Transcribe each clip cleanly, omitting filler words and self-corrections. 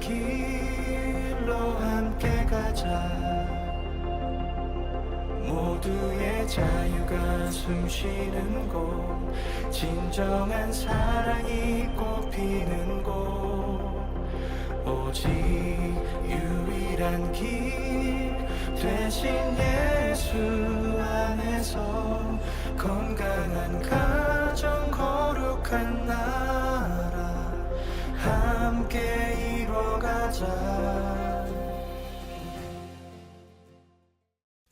길로 함께 가자. 모두의 자유가 숨쉬는 곳, 진정한 사랑이 꽃피는 곳, 오직 유일한 길 대신 예수 안에서 건강한 가정 거룩한 나라 함께 이뤄가자.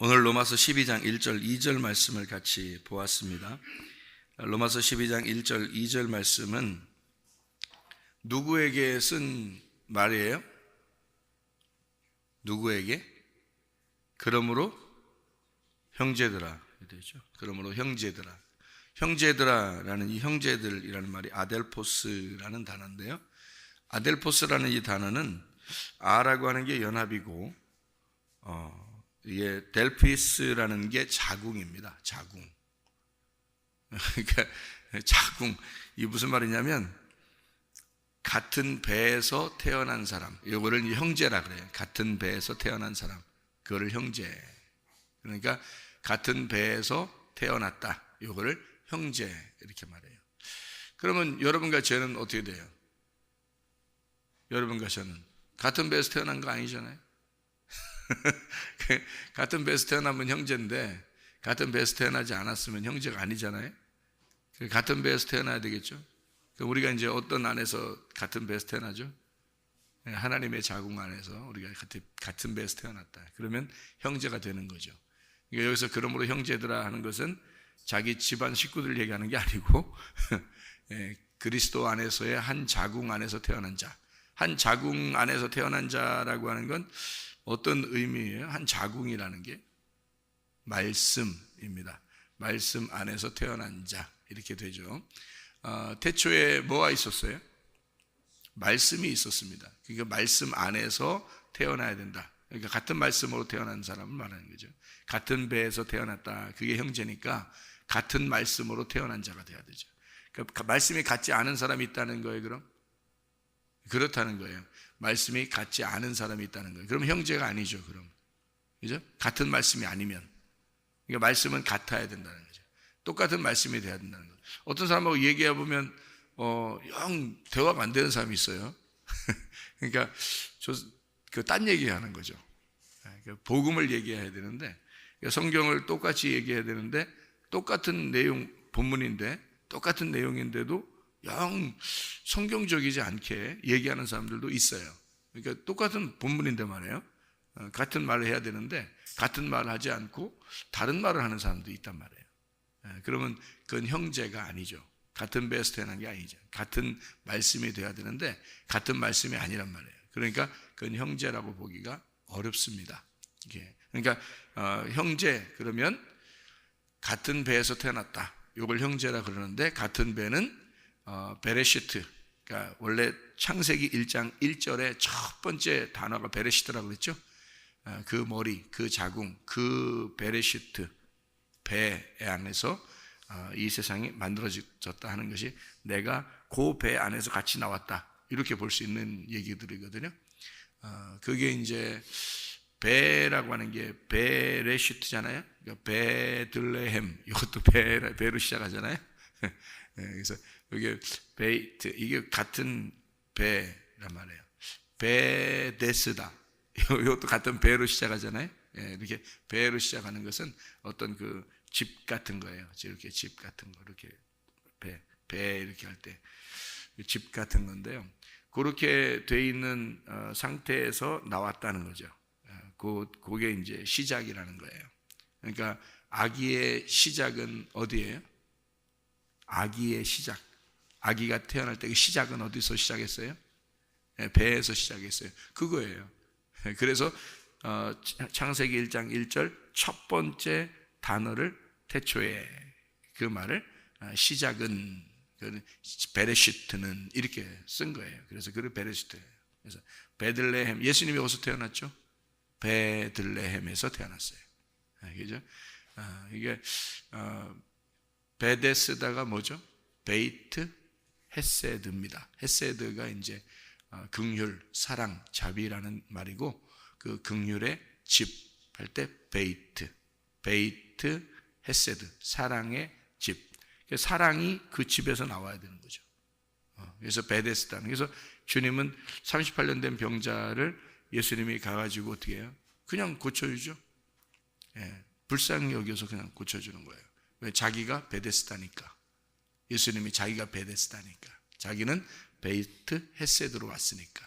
오늘 로마서 12장 1절 2절 말씀을 같이 보았습니다. 로마서 12장 1절 2절 말씀은 누구에게 쓴 말이에요? 누구에게? 그러므로 형제들아 되죠. 그러므로 형제들아. 형제들아라는 이 형제들이라는 말이 아델포스라는 단어인데요. 아델포스라는 이 단어는 아라고 하는 게 연합이고 이게 델피스라는 게 자궁입니다. 자궁. 그러니까 자궁. 이게 무슨 말이냐면 같은 배에서 태어난 사람. 이거를 형제라 그래요. 같은 배에서 태어난 사람. 그거를 형제. 그러니까 같은 배에서 태어났다. 이거를 형제 이렇게 말해요. 그러면 여러분과 저는 어떻게 돼요? 여러분과 저는 같은 배에서 태어난 거 아니잖아요. 같은 배에서 태어나면 형제인데 같은 배에서 태어나지 않았으면 형제가 아니잖아요. 같은 배에서 태어나야 되겠죠. 우리가 이제 어떤 안에서 같은 배에서 태어나죠? 하나님의 자궁 안에서 우리가 같은 배에서 태어났다. 그러면 형제가 되는 거죠. 그러니까 여기서 그러므로 형제들아 하는 것은 자기 집안 식구들 얘기하는 게 아니고 그리스도 안에서의 한 자궁 안에서 태어난 자. 한 자궁 안에서 태어난 자라고 하는 건 어떤 의미예요? 한 자궁이라는 게 말씀입니다. 말씀 안에서 태어난 자 이렇게 되죠. 태초에 뭐가 있었어요? 말씀이 있었습니다. 그러니까 말씀 안에서 태어나야 된다. 그러니까 같은 말씀으로 태어난 사람을 말하는 거죠. 같은 배에서 태어났다. 그게 형제니까 같은 말씀으로 태어난 자가 돼야 되죠. 그러니까 말씀이 같지 않은 사람이 있다는 거예요. 그럼 그렇다는 거예요. 말씀이 같지 않은 사람이 있다는 거예요. 그럼 형제가 아니죠. 그럼 그죠? 같은 말씀이 아니면 그러니까 말씀은 같아야 된다는 거죠. 똑같은 말씀이 돼야 된다는 거죠. 어떤 사람하고 얘기해 보면 영 대화가 안 되는 사람이 있어요. 그러니까 딴 얘기하는 거죠. 복음을 얘기해야 되는데 성경을 똑같이 얘기해야 되는데 똑같은 내용 본문인데 똑같은 내용인데도 영 성경적이지 않게 얘기하는 사람들도 있어요. 그러니까 똑같은 본문인데 말이에요. 같은 말을 해야 되는데 같은 말을 하지 않고 다른 말을 하는 사람도 있단 말이에요. 그러면 그건 형제가 아니죠. 같은 배에서 태어난 게 아니죠. 같은 말씀이 돼야 되는데 같은 말씀이 아니란 말이에요. 그러니까 그건 형제라고 보기가 어렵습니다. 그러니까 형제 그러면 같은 배에서 태어났다. 이걸 형제라 그러는데 같은 배는 베레시트. 그러니까 원래 창세기 1장 1절에 첫 번째 단어가 베레시트라고 그랬죠. 그 머리, 그 자궁, 그 베레시트 배 안에서 이 세상이 만들어졌다 하는 것이 내가 그 배 안에서 같이 나왔다. 이렇게 볼 수 있는 얘기들이거든요. 그게 이제 배라고 하는 게 베레시트잖아요. 그러니까 베들레헴 이것도 배로 시작하잖아요. 그래서 이게 베이트 이게 같은 배란 말이에요. 베데스다 이것도 같은 배로 시작하잖아요. 이렇게 배로 시작하는 것은 어떤 그 집 같은 거예요. 이렇게 집 같은 거 이렇게 배 이렇게 할 때 집 같은 건데요. 그렇게 돼 있는 상태에서 나왔다는 거죠. 그게 이제 시작이라는 거예요. 그러니까 아기의 시작은 어디예요? 아기의 시작. 아기가 태어날 때 그 시작은 어디서 시작했어요? 배에서 시작했어요. 그거예요. 그래서 창세기 1장 1절 첫 번째 단어를 태초에 그 말을 시작은 베레시트는 이렇게 쓴 거예요. 그래서 그 베레시트. 그래서 베들레헴 예수님이 어디서 태어났죠? 베들레헴에서 태어났어요. 그죠? 이게 베데스다가 뭐죠? 베이트 헤세드입니다. 헤세드가 이제 긍휼, 사랑, 자비라는 말이고 그 긍휼의 집 할 때 베이트 헤세드, 사랑의 집. 사랑이 그 집에서 나와야 되는 거죠. 그래서 베데스다. 그래서 주님은 38년 된 병자를 예수님이 가가지고 어떻게 해요? 그냥 고쳐주죠. 불쌍히 여겨서 그냥 고쳐주는 거예요. 왜? 자기가 베데스다니까. 예수님이 자기가 베데스다니까. 자기는 베이트 헤세드로 왔으니까.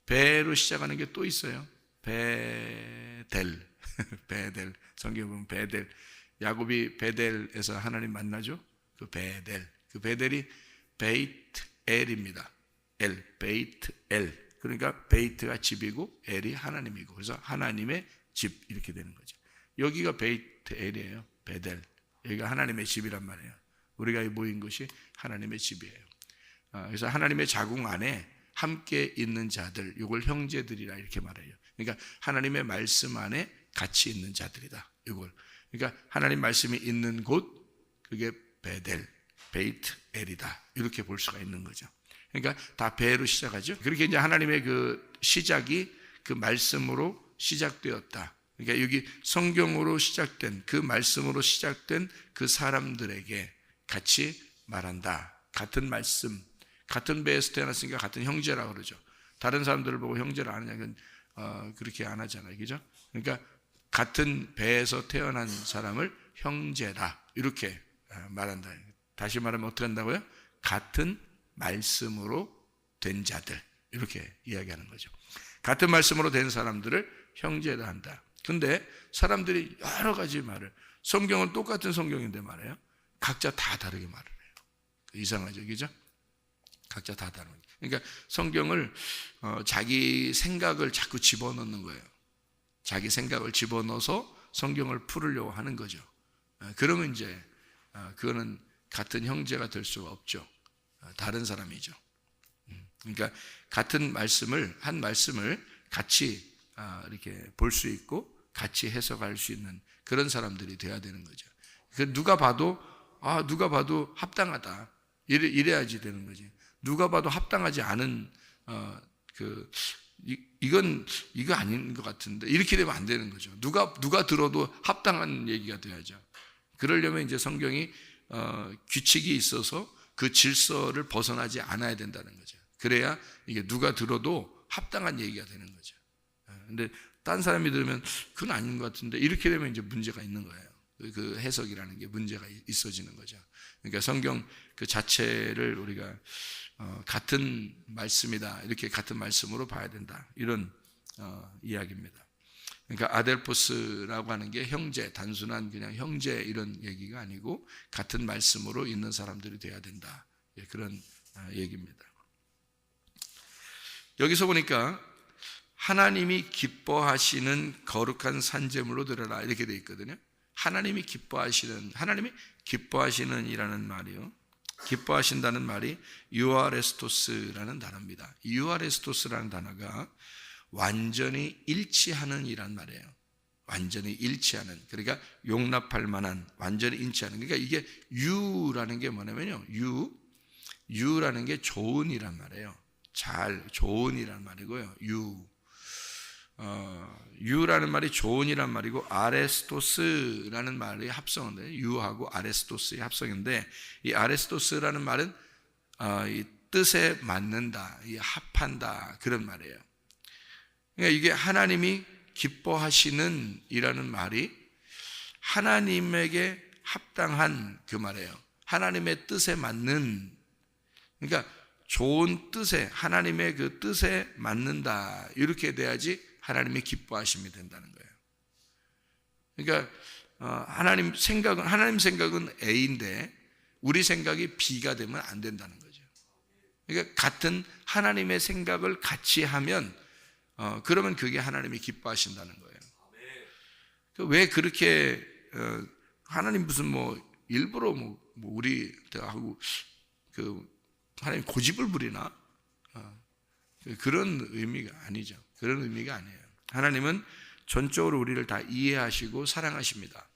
베로 시작하는 게 또 있어요. 베델. 베델. 성경에 보면 베델. 야곱이 베델에서 하나님 만나죠. 그 베델. 그 베델이 베이트 엘입니다. 베이트 엘. 그러니까 베이트가 집이고 엘이 하나님이고, 그래서 하나님의 집 이렇게 되는 거죠. 여기가 베이트 엘이에요. 베델. 여기가 하나님의 집이란 말이에요. 우리가 모인 것이 하나님의 집이에요. 그래서 하나님의 자궁 안에 함께 있는 자들, 이걸 형제들이라 이렇게 말해요. 그러니까 하나님의 말씀 안에 같이 있는 자들이다. 이걸. 그러니까 하나님 말씀이 있는 곳, 그게 베델, 베이트 엘이다. 이렇게 볼 수가 있는 거죠. 그러니까 다 베로 시작하죠. 그렇게 이제 하나님의 그 시작이 그 말씀으로 시작되었다. 그러니까 여기 성경으로 시작된, 그 말씀으로 시작된 그 사람들에게 같이 말한다. 같은 말씀, 같은 배에서 태어났으니까 같은 형제라고 그러죠. 다른 사람들을 보고 형제를 안 하냐, 그렇게 안 하잖아요. 그죠? 그러니까 같은 배에서 태어난 사람을 형제다. 이렇게 말한다. 다시 말하면 어떻게 한다고요? 같은 말씀으로 된 자들. 이렇게 이야기하는 거죠. 같은 말씀으로 된 사람들을 형제라 한다. 근데 사람들이 여러 가지 말을, 성경은 똑같은 성경인데 말이에요. 각자 다 다르게 말을 해요. 이상하죠. 그죠? 각자 다 다른 거예요. 그러니까 성경을 자기 생각을 자꾸 집어넣는 거예요. 자기 생각을 집어넣어서 성경을 풀으려고 하는 거죠. 그러면 이제 그거는 같은 형제가 될 수가 없죠. 다른 사람이죠. 그러니까 같은 말씀을, 한 말씀을 같이 이렇게 볼 수 있고 같이 해석할 수 있는 그런 사람들이 돼야 되는 거죠. 누가 봐도 합당하다. 이래야지 되는 거지. 누가 봐도 합당하지 않은 이거 아닌 것 같은데 이렇게 되면 안 되는 거죠. 누가 들어도 합당한 얘기가 돼야죠. 그러려면 이제 성경이 규칙이 있어서 그 질서를 벗어나지 않아야 된다는 거죠. 그래야 이게 누가 들어도 합당한 얘기가 되는 거죠. 근데 딴 사람이 들으면 그건 아닌 것 같은데 이렇게 되면 이제 문제가 있는 거예요. 그 해석이라는 게 문제가 있어지는 거죠. 그러니까 성경 그 자체를 우리가 같은 말씀이다. 이렇게 같은 말씀으로 봐야 된다. 이런 이야기입니다. 그러니까 아델포스라고 하는 게 형제, 단순한 그냥 형제 이런 얘기가 아니고 같은 말씀으로 있는 사람들이 돼야 된다. 그런 얘기입니다. 여기서 보니까 하나님이 기뻐하시는 거룩한 산제물로 드려라 이렇게 되어 있거든요. 하나님이 기뻐하시는 이라는 말이요. 기뻐하신다는 말이 유아레스토스라는 단어입니다. 유아레스토스라는 단어가 완전히 일치하는 이란 말이에요. 완전히 일치하는. 그러니까 용납할 만한, 완전히 일치하는. 그러니까 이게 유라는 게 뭐냐면요. 유라는 게 좋은이란 말이에요. 좋은이란 말이고요. 유라는 말이 좋은이란 말이고 아레스토스라는 말이 합성인데 유하고 아레스토스의 합성인데 이 아레스토스라는 말은 이 뜻에 맞는다, 이 합한다 그런 말이에요. 그러니까 이게 하나님이 기뻐하시는 이라는 말이 하나님에게 합당한 그 말이에요. 하나님의 뜻에 맞는, 그러니까 좋은 뜻에, 하나님의 그 뜻에 맞는다 이렇게 돼야지 하나님이 기뻐하심이 된다는 거예요. 그러니까 하나님 생각은 A인데 우리 생각이 B가 되면 안 된다는 거죠. 그러니까 같은 하나님의 생각을 같이 하면 그러면 그게 하나님이 기뻐하신다는 거예요. 왜 그렇게 하나님 무슨 일부러 우리하고 하나님 고집을 부리나? 그런 의미가 아니죠. 그런 의미가 아니에요. 하나님은 전적으로 우리를 다 이해하시고 사랑하십니다.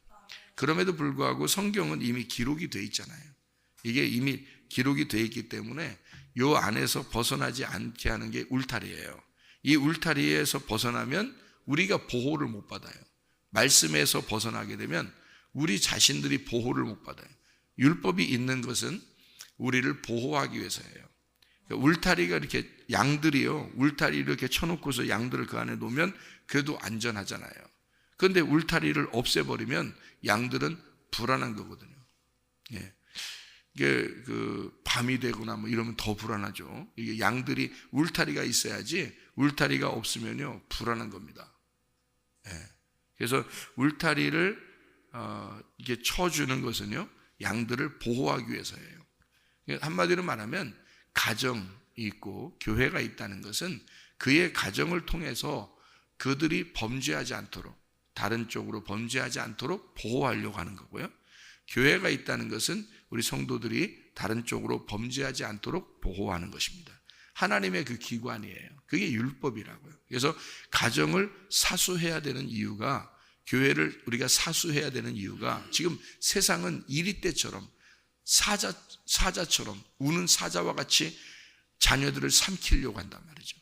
그럼에도 불구하고 성경은 이미 기록이 돼 있잖아요. 이게 이미 기록이 되어 있기 때문에 요 안에서 벗어나지 않게 하는 게 울타리예요. 이 울타리에서 벗어나면 우리가 보호를 못 받아요. 말씀에서 벗어나게 되면 우리 자신들이 보호를 못 받아요. 율법이 있는 것은 우리를 보호하기 위해서예요. 울타리가 이렇게 양들이요, 울타리 이렇게 쳐놓고서 양들을 그 안에 놓으면 그래도 안전하잖아요. 그런데 울타리를 없애버리면 양들은 불안한 거거든요. 예. 이게 밤이 되거나 뭐 이러면 더 불안하죠. 이게 양들이 울타리가 있어야지, 울타리가 없으면요 불안한 겁니다. 예. 그래서 울타리를 이게 쳐주는 것은요 양들을 보호하기 위해서예요. 한마디로 말하면 가정이 있고 교회가 있다는 것은 그의 가정을 통해서 그들이 범죄하지 않도록, 다른 쪽으로 범죄하지 않도록 보호하려고 하는 거고요. 교회가 있다는 것은 우리 성도들이 다른 쪽으로 범죄하지 않도록 보호하는 것입니다. 하나님의 그 기관이에요. 그게 율법이라고요. 그래서 가정을 사수해야 되는 이유가, 교회를 우리가 사수해야 되는 이유가, 지금 세상은 이리떼처럼 사자처럼 우는 사자와 같이 자녀들을 삼키려고 한단 말이죠.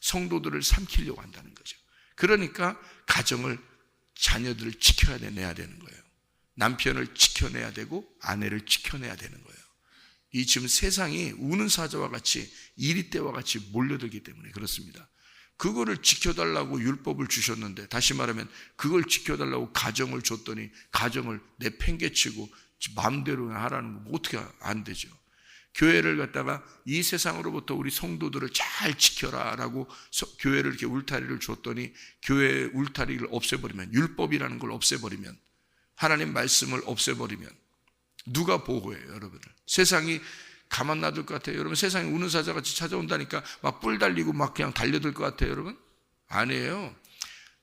성도들을 삼키려고 한다는 거죠. 그러니까 가정을, 자녀들을 지켜내야 되는 거예요. 남편을 지켜내야 되고 아내를 지켜내야 되는 거예요. 이 지금 세상이 우는 사자와 같이 이리떼와 같이 몰려들기 때문에 그렇습니다. 그거를 지켜달라고 율법을 주셨는데, 다시 말하면 그걸 지켜달라고 가정을 줬더니 가정을 내팽개치고 마음대로 하라는 거 어떻게 안 되죠. 교회를 갖다가 이 세상으로부터 우리 성도들을 잘 지켜라라고 교회를 이렇게 울타리를 줬더니, 교회의 울타리를 없애버리면, 율법이라는 걸 없애버리면, 하나님 말씀을 없애버리면 누가 보호해요, 여러분을? 세상이 가만 놔둘 것 같아요, 여러분? 세상이 우는 사자같이 찾아온다니까 막 뿔 달리고 막 그냥 달려들 것 같아요, 여러분? 아니에요.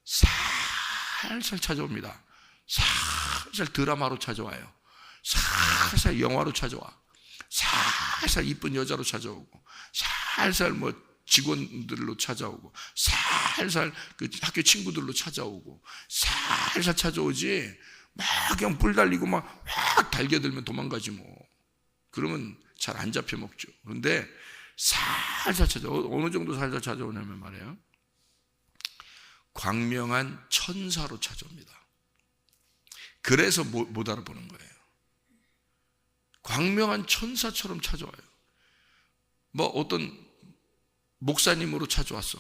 살살 찾아옵니다. 살살 드라마로 찾아와요. 살살 영화로 찾아와. 살살 이쁜 여자로 찾아오고, 살살 뭐 직원들로 찾아오고, 살살 그 학교 친구들로 찾아오고, 살살 찾아오지, 막 그냥 뿔 달리고 막 확 달겨들면 도망가지 뭐. 그러면 잘 안 잡혀 먹죠. 그런데 살살 어느 정도 살살 찾아오냐면 말이에요, 광명한 천사로 찾아옵니다. 그래서 못 알아보는 거예요. 광명한 천사처럼 찾아와요. 뭐 어떤 목사님으로 찾아왔어.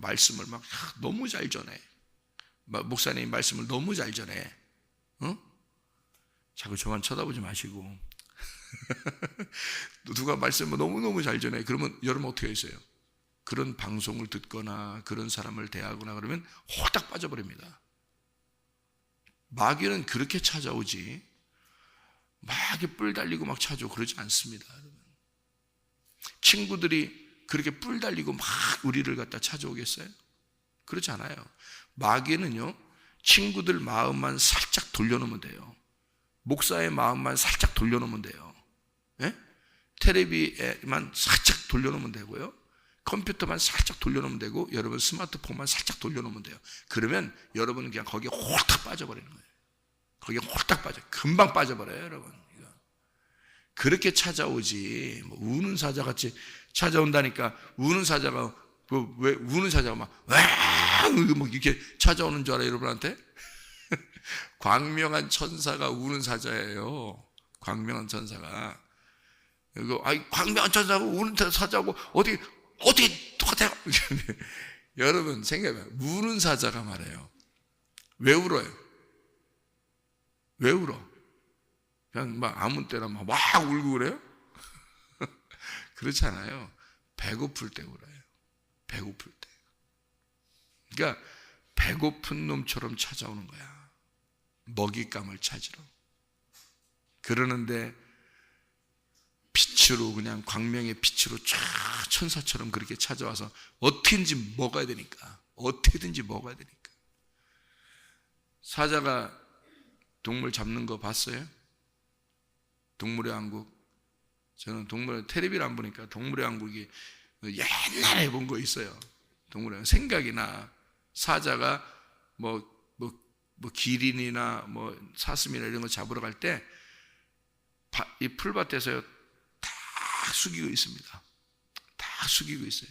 말씀을 막 너무 잘 전해. 목사님 말씀을 너무 잘 전해. 자꾸 저만 쳐다보지 마시고. 누가 말씀을 너무너무 잘 전해. 그러면 여러분 어떻게 했어요? 그런 방송을 듣거나 그런 사람을 대하거나 그러면 홀딱 빠져버립니다. 마귀는 그렇게 찾아오지, 막 뿔 달리고 막 찾아오고 그러지 않습니다. 친구들이 그렇게 뿔 달리고 막 우리를 갖다 찾아오겠어요? 그렇지 않아요. 마귀는요, 친구들 마음만 살짝 돌려놓으면 돼요. 목사의 마음만 살짝 돌려놓으면 돼요. 예? 텔레비에만 살짝 돌려놓으면 되고요, 컴퓨터만 살짝 돌려놓으면 되고, 여러분 스마트폰만 살짝 돌려놓으면 돼요. 그러면 여러분은 그냥 거기에 홀딱 빠져버리는 거예요. 거기에 홀딱 금방 빠져버려요, 여러분. 그렇게 찾아오지, 뭐 우는 사자같이 찾아온다니까. 우는 사자가 왜 우는 사자가 막 이렇게 찾아오는 줄 알아요, 여러분한테? 광명한 천사가 우는 사자예요. 광명한 천사가. 이거 광명한 천사고 우는 사자고 어떻게 똑같아요? 여러분 생각해봐요. 우는 사자가 말해요. 왜 울어요? 왜 울어? 그냥 막 아무 때나 막 울고 그래요? 그렇지 않아요. 배고플 때 울어요. 배고플 때. 그러니까 배고픈 놈처럼 찾아오는 거야. 먹잇감을 찾으러. 그러는데 빛으로, 그냥 광명의 빛으로 쫙 천사처럼 그렇게 찾아와서 어떻게든지 먹어야 되니까. 어떻게든지 먹어야 되니까. 사자가 동물 잡는 거 봤어요? 동물의 왕국. 저는 텔레비를 안 보니까 동물의 왕국이 옛날에 본 거 있어요. 동물의 왕국. 생각이 나. 사자가 뭐 기린이나 뭐 사슴이나 이런 거 잡으러 갈 때 이 풀밭에서 숙이고 있습니다. 다 숙이고 있어요.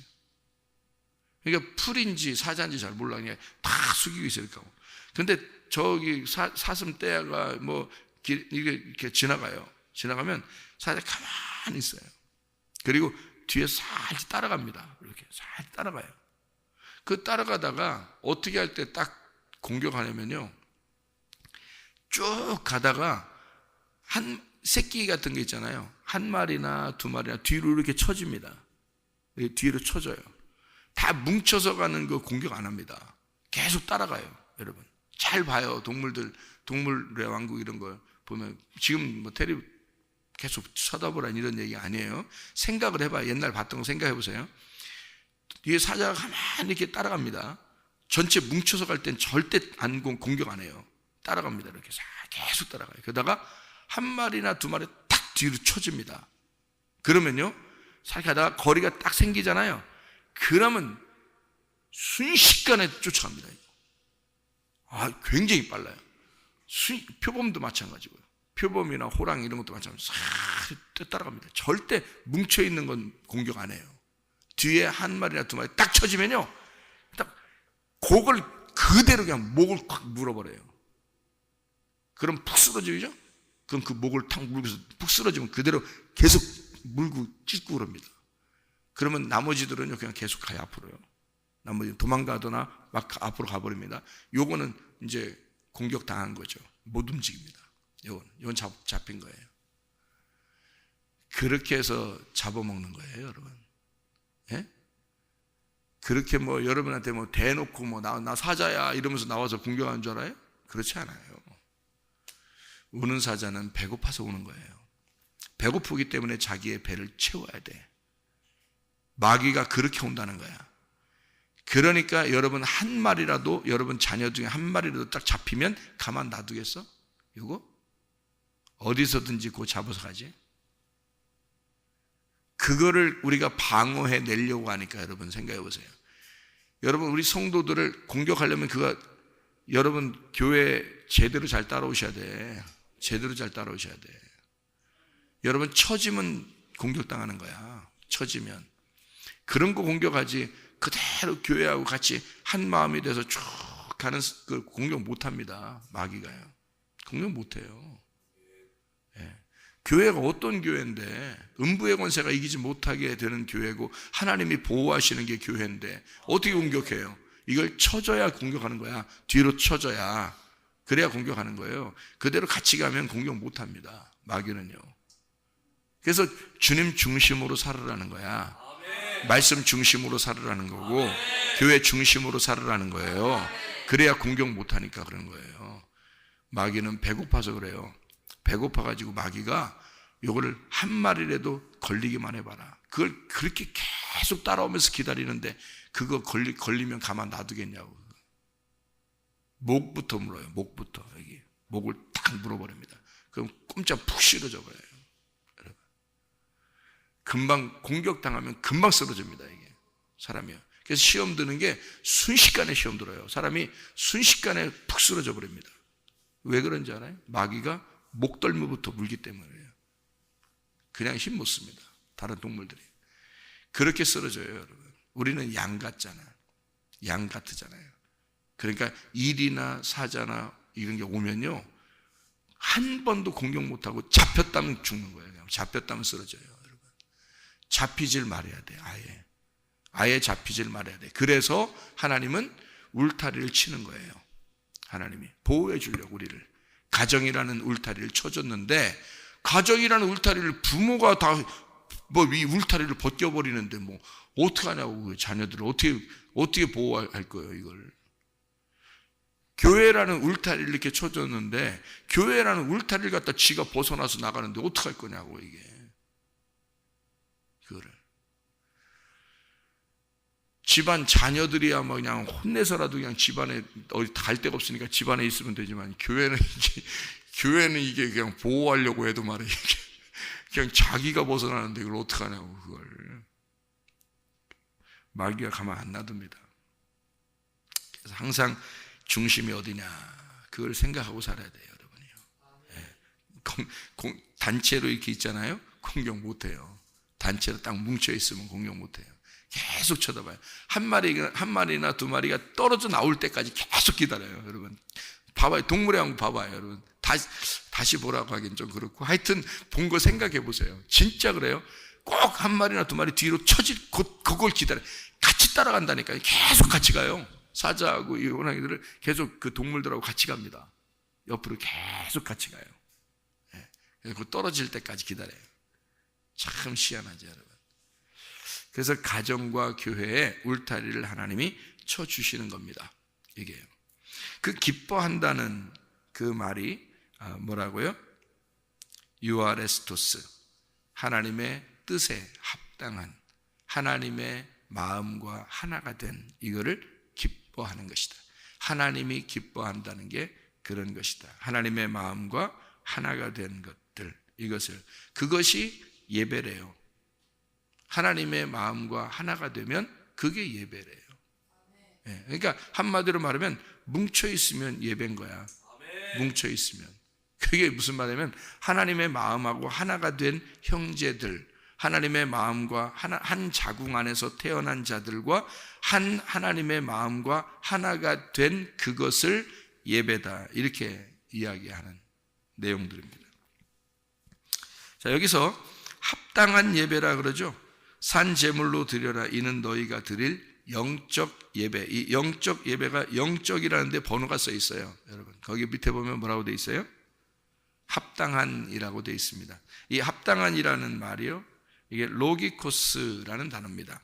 그러니까 풀인지 사자인지 잘 몰라. 그냥 다 숙이고 있어요. 근데 저기 사슴떼가 뭐 이렇게 지나가요. 지나가면 사자 가만히 있어요. 그리고 뒤에 살짝 따라갑니다. 이렇게 살짝 따라가요. 그 따라가다가 어떻게 할 때 딱 공격하냐면요, 쭉 가다가 한 새끼 같은 게 있잖아요. 한 마리나 두 마리나 뒤로 이렇게 쳐집니다. 뒤로 쳐져요. 다 뭉쳐서 가는 거 공격 안 합니다. 계속 따라가요. 여러분 잘 봐요. 동물의 왕국 이런 거 보면, 지금 뭐 테레비 계속 쳐다보라는 이런 얘기 아니에요. 생각을 해봐요. 옛날 봤던 거 생각해 보세요. 이게 사자가 가만히 이렇게 따라갑니다. 전체 뭉쳐서 갈 땐 절대 안 공격 안 해요. 따라갑니다. 이렇게 계속 따라가요. 그러다가 한 마리나 두 마리 딱 뒤로 쳐집니다. 그러면요, 살 가다가 거리가 딱 생기잖아요. 그러면 순식간에 쫓아갑니다. 굉장히 빨라요. 표범도 마찬가지고요. 표범이나 호랑 이런 것도 마찬가지로 싹 따라갑니다. 절대 뭉쳐있는 건 공격 안 해요. 뒤에 한 마리나 두 마리 딱 쳐지면요, 딱 곡을 그대로 그냥 목을 콱 물어버려요. 그럼 푹 쓰러지죠? 그럼 그 목을 탁 물고서 푹 쓰러지면 그대로 계속 물고 찢고 그럽니다. 그러면 나머지들은요, 그냥 계속 가요, 앞으로요. 나머지 도망가거나 막 앞으로 가버립니다. 요거는 이제 공격당한 거죠. 못 움직입니다. 요건 잡힌 거예요. 그렇게 해서 잡아먹는 거예요, 여러분. 예? 그렇게 뭐 여러분한테 뭐 대놓고 뭐 나 사자야 이러면서 나와서 공격하는 줄 알아요? 그렇지 않아요. 우는 사자는 배고파서 우는 거예요. 배고프기 때문에 자기의 배를 채워야 돼. 마귀가 그렇게 온다는 거야. 그러니까 여러분 한 마리라도, 여러분 자녀 중에 한 마리라도 딱 잡히면 가만 놔두겠어? 이거? 어디서든지 그 잡아서 가지? 그거를 우리가 방어해 내려고 하니까 여러분 생각해 보세요. 여러분 우리 성도들을 공격하려면 여러분 교회 제대로 잘 따라오셔야 돼. 제대로 잘 따라오셔야 돼. 여러분 처지면 공격당하는 거야. 처지면. 그런 거 공격하지, 그대로 교회하고 같이 한 마음이 돼서 쭉 가는 그 공격 못 합니다. 마귀가요. 공격 못 해요. 예. 교회가 어떤 교회인데, 음부의 권세가 이기지 못하게 되는 교회고 하나님이 보호하시는 게 교회인데 어떻게 공격해요? 이걸 쳐줘야 공격하는 거야. 뒤로 쳐줘야. 그래야 공격하는 거예요. 그대로 같이 가면 공격 못 합니다. 마귀는요. 그래서 주님 중심으로 살으라는 거야. 말씀 중심으로 살으라는 거고, 교회 중심으로 살으라는 거예요. 그래야 공격 못하니까 그런 거예요. 마귀는 배고파서 그래요. 배고파가지고 마귀가 요거를 한 마리라도 걸리기만 해봐라. 그걸 그렇게 계속 따라오면서 기다리는데 그거 걸리면 가만 놔두겠냐고. 목부터 물어요. 목부터. 여기 목을 딱 물어버립니다. 그럼 꼼짝 푹 쓰러져 버려요. 금방 공격당하면 금방 쓰러집니다. 이게 사람이요. 그래서 시험 드는 게 순식간에 시험 들어요. 사람이 순식간에 푹 쓰러져 버립니다. 왜 그런지 알아요? 마귀가 목덜미부터 물기 때문이에요. 그냥 힘 못 씁니다. 다른 동물들이. 그렇게 쓰러져요, 여러분. 우리는 양 같잖아. 양 같으잖아요. 그러니까 일이나 사자나 이런 게 오면요, 한 번도 공격 못하고 잡혔다면 죽는 거예요. 그냥 잡혔다면 쓰러져요. 잡히질 말아야 돼. 아예 잡히질 말아야 돼. 그래서 하나님은 울타리를 치는 거예요. 하나님이 보호해 주려고 우리를. 가정이라는 울타리를 쳐줬는데, 가정이라는 울타리를 부모가 다 뭐 이 울타리를 벗겨버리는데 뭐 어떻게 하냐고. 그 자녀들을 어떻게 보호할 거예요, 이걸. 교회라는 울타리를 이렇게 쳐줬는데, 교회라는 울타리를 갖다 지가 벗어나서 나가는데 어떻게 할 거냐고, 이게. 그거를. 집안 자녀들이야 뭐 그냥 혼내서라도 그냥 집안에 어디 갈 데가 없으니까 집안에 있으면 되지만, 교회는 이게 그냥 보호하려고 해도 말이야, 이게 그냥 자기가 벗어나는데 이걸 어떡하냐고. 그걸 마귀가 가만 안 놔둡니다. 그래서 항상 중심이 어디냐, 그걸 생각하고 살아야 돼요, 여러분이요. 예. 단체로 이렇게 있잖아요. 공격 못 해요. 단체로 딱 뭉쳐 있으면 공격 못해요. 계속 쳐다봐요. 한 마리나 두 마리가 떨어져 나올 때까지 계속 기다려요. 여러분 봐봐요. 동물의 왕국 봐봐요. 여러분 다시 보라고 하긴 좀 그렇고, 하여튼 본 거 생각해 보세요. 진짜 그래요. 꼭 한 마리나 두 마리 뒤로 쳐질 그걸 기다려. 같이 따라간다니까요. 계속 같이 가요. 사자하고 이 호랑이들을 계속 그 동물들하고 같이 갑니다. 옆으로 계속 같이 가요. 그래서 떨어질 때까지 기다려요. 참 희한하죠, 여러분. 그래서 가정과 교회에 울타리를 하나님이 쳐주시는 겁니다. 이게요. 그 기뻐한다는 그 말이 뭐라고요? 유아레스토스, 하나님의 뜻에 합당한, 하나님의 마음과 하나가 된 이거를 기뻐하는 것이다. 하나님이 기뻐한다는 게 그런 것이다. 하나님의 마음과 하나가 된 것들, 그것이 예배래요. 하나님의 마음과 하나가 되면 그게 예배래요. 그러니까 한마디로 말하면 뭉쳐 있으면 예배인 거야. 뭉쳐 있으면. 그게 무슨 말이냐면 하나님의 마음하고 하나가 된 형제들, 하나님의 마음과 한 자궁 안에서 태어난 자들과 하나님의 마음과 하나가 된 그것을 예배다, 이렇게 이야기하는 내용들입니다. 자, 여기서 합당한 예배라 그러죠. 산 제물로 드려라, 이는 너희가 드릴 영적 예배. 이 영적 예배가 영적이라는 데 번호가 써 있어요. 여러분 거기 밑에 보면 뭐라고 돼 있어요? 합당한이라고 돼 있습니다. 이 합당한이라는 말이요, 이게 로기코스라는 단어입니다.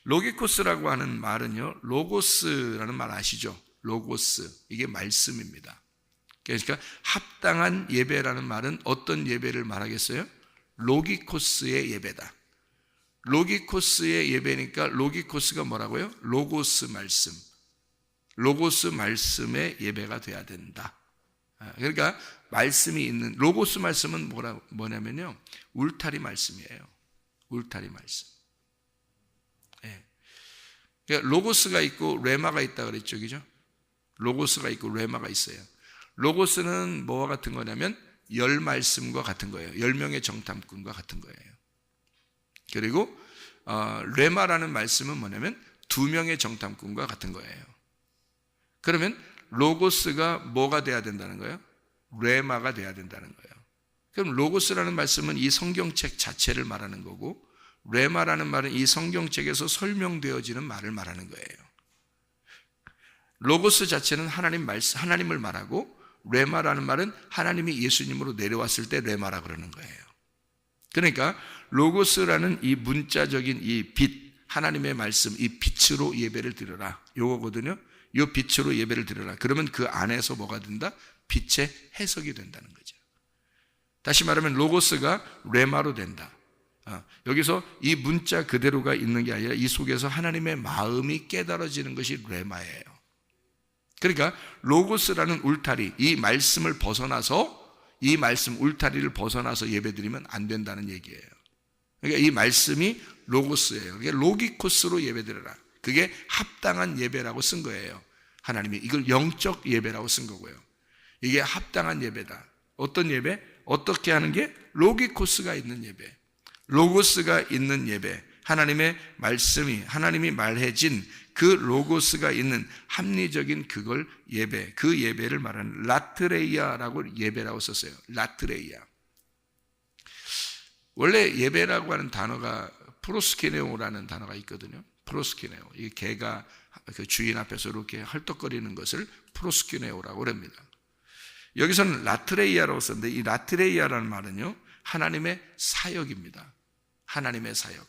로기코스라고 하는 말은요, 로고스라는 말 아시죠? 로고스, 이게 말씀입니다. 그러니까 합당한 예배라는 말은 어떤 예배를 말하겠어요? 로기코스의 예배다. 로기코스의 예배니까 로기코스가 뭐라고요? 로고스 말씀. 로고스 말씀의 예배가 돼야 된다. 그러니까 말씀이 있는, 로고스 말씀은 뭐냐면요, 울타리 말씀이에요. 울타리 말씀. 그러니까 로고스가 있고 레마가 있다 그랬죠, 그죠? 로고스가 있고 레마가 있어요. 로고스는 뭐와 같은 거냐면 열 말씀과 같은 거예요. 10명의 정탐꾼과 같은 거예요. 그리고 레마라는 말씀은 뭐냐면 2명의 정탐꾼과 같은 거예요. 그러면 로고스가 뭐가 돼야 된다는 거예요? 레마가 돼야 된다는 거예요. 그럼 로고스라는 말씀은 이 성경책 자체를 말하는 거고, 레마라는 말은 이 성경책에서 설명되어지는 말을 말하는 거예요. 로고스 자체는 하나님을 말하고, 레마라는 말은 하나님이 예수님으로 내려왔을 때 레마라 그러는 거예요. 그러니까 로고스라는 이 문자적인 이 빛, 하나님의 말씀, 이 빛으로 예배를 드려라, 요거거든요. 이 빛으로 예배를 드려라. 그러면 그 안에서 뭐가 된다? 빛의 해석이 된다는 거죠. 다시 말하면 로고스가 레마로 된다. 여기서 이 문자 그대로가 있는 게 아니라 이 속에서 하나님의 마음이 깨달아지는 것이 레마예요. 그러니까 로고스라는 울타리, 이 말씀을 벗어나서, 이 말씀 울타리를 벗어나서 예배드리면 안 된다는 얘기예요. 그러니까 이 말씀이 로고스예요. 그러니까 로기코스로 예배드려라. 그게 합당한 예배라고 쓴 거예요. 하나님이 이걸 영적 예배라고 쓴 거고요. 이게 합당한 예배다. 어떤 예배? 어떻게 하는 게? 로기코스가 있는 예배, 로고스가 있는 예배, 하나님의 말씀이, 하나님이 말해진 그 로고스가 있는 합리적인 그걸 예배, 그 예배를 말하는 라트레이아라고 예배라고 썼어요. 라트레이아. 원래 예배라고 하는 단어가 프로스케네오라는 단어가 있거든요. 프로스케네오. 이 개가 그 주인 앞에서 이렇게 헐떡거리는 것을 프로스케네오라고 합니다. 여기서는 라트레이아라고 썼는데, 이 라트레이아라는 말은요, 하나님의 사역입니다. 하나님의 사역.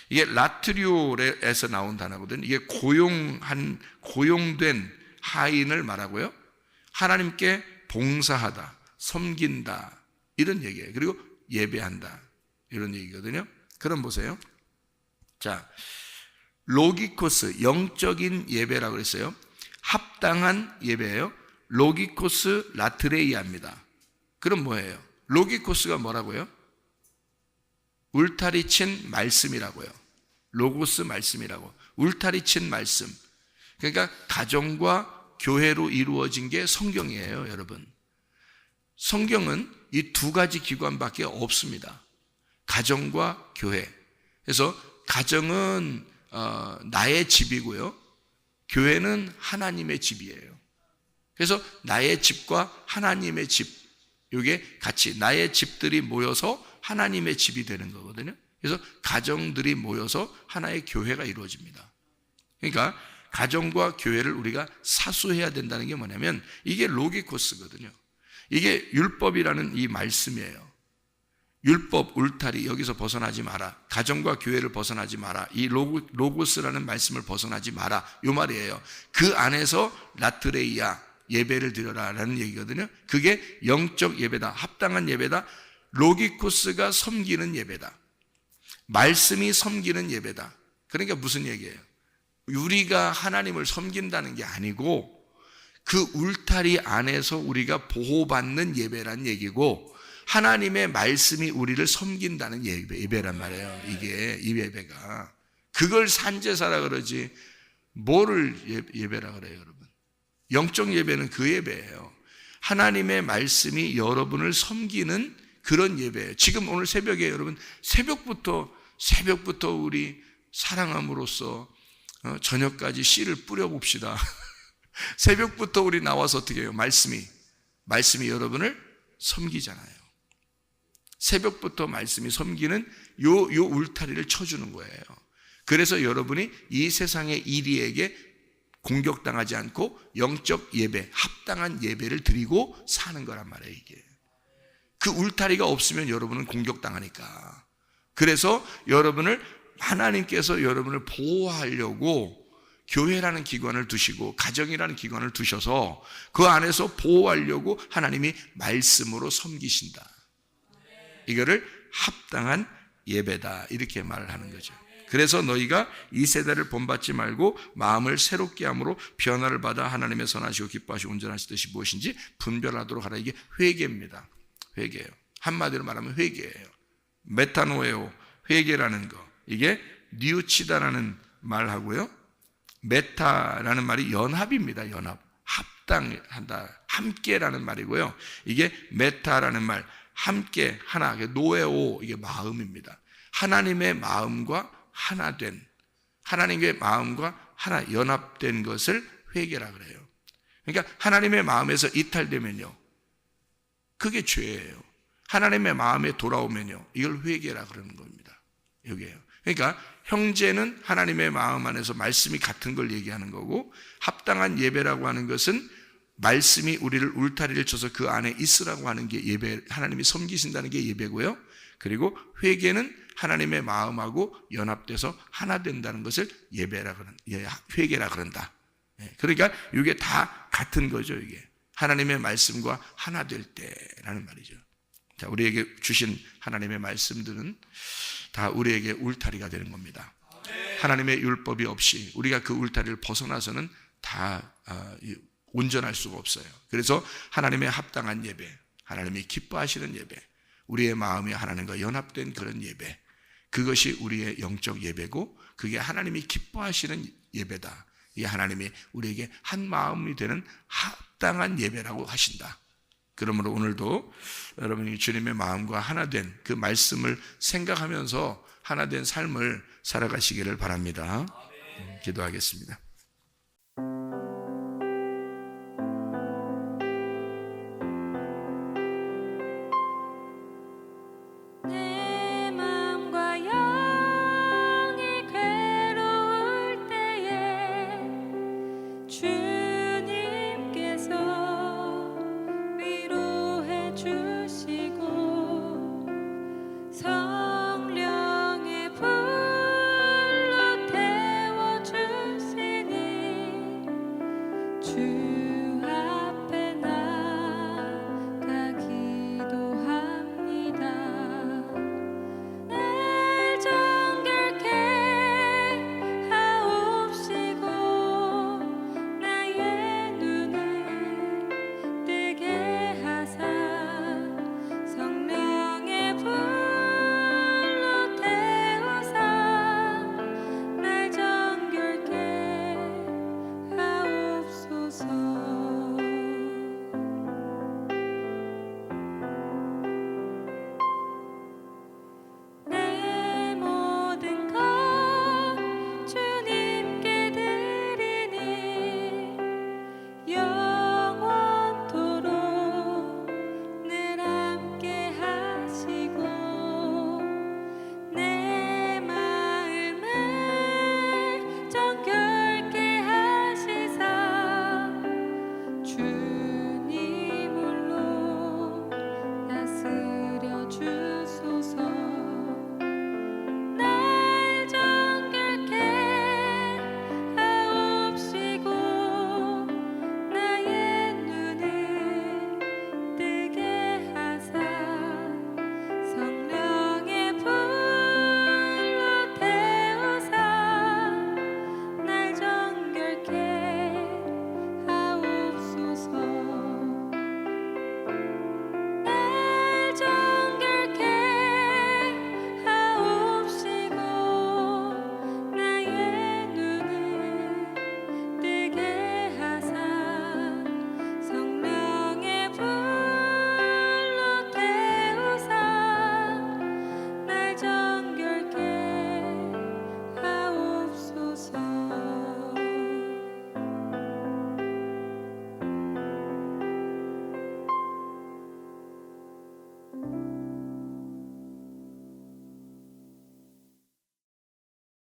이게 라트리오에서 나온 단어거든요. 이게 고용된 하인을 말하고요, 하나님께 봉사하다, 섬긴다, 이런 얘기예요. 그리고 예배한다, 이런 얘기거든요. 그럼 보세요. 자, 로기코스, 영적인 예배라고 그랬어요. 합당한 예배예요. 로기코스 라트레이아입니다. 그럼 뭐예요? 로기코스가 뭐라고요? 울타리 친 말씀이라고요. 로고스 말씀이라고. 울타리 친 말씀. 그러니까 가정과 교회로 이루어진 게 성경이에요, 여러분. 성경은 이 두 가지 기관밖에 없습니다. 가정과 교회. 그래서 가정은 나의 집이고요. 교회는 하나님의 집이에요. 그래서 나의 집과 하나님의 집, 이게 같이 나의 집들이 모여서 하나님의 집이 되는 거거든요. 그래서 가정들이 모여서 하나의 교회가 이루어집니다. 그러니까 가정과 교회를 우리가 사수해야 된다는 게 뭐냐면 이게 로기코스거든요. 이게 율법이라는 이 말씀이에요. 율법, 울타리 여기서 벗어나지 마라. 가정과 교회를 벗어나지 마라. 이 로고스라는 말씀을 벗어나지 마라. 이 말이에요. 그 안에서 라트레이아 예배를 드려라 라는 얘기거든요. 그게 영적 예배다. 합당한 예배다. 로기코스가 섬기는 예배다. 말씀이 섬기는 예배다. 그러니까 무슨 얘기예요? 우리가 하나님을 섬긴다는 게 아니고 그 울타리 안에서 우리가 보호받는 예배란 얘기고 하나님의 말씀이 우리를 섬긴다는 예배란 말이에요. 이게 이 예배가. 그걸 산제사라 그러지 뭐를 예배라 그래요, 여러분? 영적 예배는 그 예배예요. 하나님의 말씀이 여러분을 섬기는 그런 예배예요. 지금 오늘 새벽에 여러분 새벽부터 우리 사랑함으로써 저녁까지 씨를 뿌려봅시다. 새벽부터 우리 나와서 어떻게 해요? 말씀이 여러분을 섬기잖아요. 새벽부터 말씀이 섬기는 요 울타리를 쳐주는 거예요. 그래서 여러분이 이 세상의 이리에게 공격당하지 않고 영적 예배, 합당한 예배를 드리고 사는 거란 말이에요, 이게. 그 울타리가 없으면 여러분은 공격당하니까. 그래서 하나님께서 여러분을 보호하려고 교회라는 기관을 두시고 가정이라는 기관을 두셔서 그 안에서 보호하려고 하나님이 말씀으로 섬기신다. 이거를 합당한 예배다 이렇게 말을 하는 거죠. 그래서 너희가 이 세대를 본받지 말고 마음을 새롭게 함으로 변화를 받아 하나님의 선하시고 기뻐하시고 온전하신 뜻이 무엇인지 분별하도록 하라. 이게 회개입니다. 회개예요. 한마디로 말하면 회개예요. 메타노에오, 회개라는 거. 이게 니우치다라는 말하고요. 메타라는 말이 연합입니다. 연합. 합당한다. 함께라는 말이고요. 이게 메타라는 말. 함께 하나, 노에오, 이게 마음입니다. 하나님의 마음과 하나된, 하나님의 마음과 하나 연합된 것을 회개라 그래요. 그러니까 하나님의 마음에서 이탈되면요, 그게 죄예요. 하나님의 마음에 돌아오면요, 이걸 회개라 그러는 겁니다. 여기에요. 그러니까 형제는 하나님의 마음 안에서 말씀이 같은 걸 얘기하는 거고, 합당한 예배라고 하는 것은 말씀이 우리를 울타리를 쳐서 그 안에 있으라고 하는 게 예배, 하나님이 섬기신다는 게 예배고요. 그리고 회개는 하나님의 마음하고 연합돼서 하나 된다는 것을 회개라 그런다. 그러니까 이게 다 같은 거죠, 이게. 하나님의 말씀과 하나 될 때라는 말이죠. 자, 우리에게 주신 하나님의 말씀들은 다 우리에게 울타리가 되는 겁니다. 하나님의 율법이 없이 우리가 그 울타리를 벗어나서는 다 온전할 수가 없어요. 그래서 하나님의 합당한 예배, 하나님이 기뻐하시는 예배, 우리의 마음이 하나님과 연합된 그런 예배, 그것이 우리의 영적 예배고 그게 하나님이 기뻐하시는 예배다. 이게 하나님이 우리에게 한 마음이 되는 합당한 예배라고 하신다. 그러므로 오늘도 여러분이 주님의 마음과 하나된 그 말씀을 생각하면서 하나된 삶을 살아가시기를 바랍니다. 기도하겠습니다.